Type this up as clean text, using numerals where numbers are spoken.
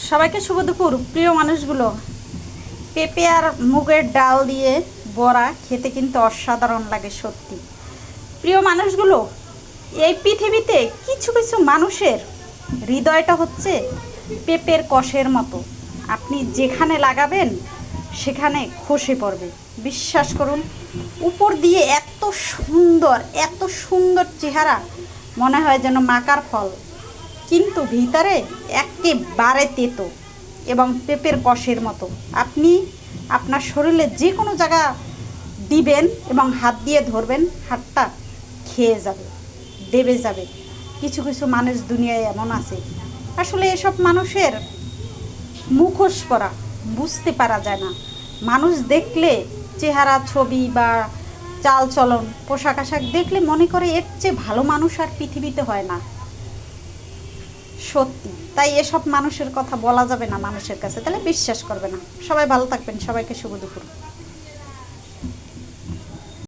সবাইকে শুভ দুপুর। প্রিয় মানুষগুলো, পেঁপে আর মুগের ডাল দিয়ে বড়া খেতে কিন্তু অসাধারণ লাগে সত্যি। প্রিয় মানুষগুলো, এই পৃথিবীতে কিছু কিছু মানুষের হৃদয়টা হচ্ছে পেঁপের কষের মতো। আপনি যেখানে লাগাবেন সেখানে খসে পড়বে, বিশ্বাস করুন। উপর দিয়ে এত সুন্দর চেহারা, মনে হয় যেন মাকার ফল, কিন্তু ভিতরে একেবারে তেতো এবং পেঁপের কষের মতো। আপনি আপনার শরীরে যে কোনো জায়গা দিবেন এবং হাত দিয়ে ধরবেন, হাতটা খেয়ে যাবে, দেবে যাবে। কিছু কিছু মানুষ দুনিয়ায় এমন আছে, আসলে এসব মানুষের মুখোশ পরা, বুঝতে পারা যায় না। মানুষ দেখলে, চেহারা, ছবি বা চাল চলন, পোশাক আশাক দেখলে মনে করে এর চেয়ে ভালো মানুষ আর পৃথিবীতে হয় না। সত্যি তাই এসব মানুষের কথা বলা যাবে না মানুষের কাছে, তাহলে বিশ্বাস করবে না। সবাই ভালো থাকবেন, সবাইকে শুভ দুপুর।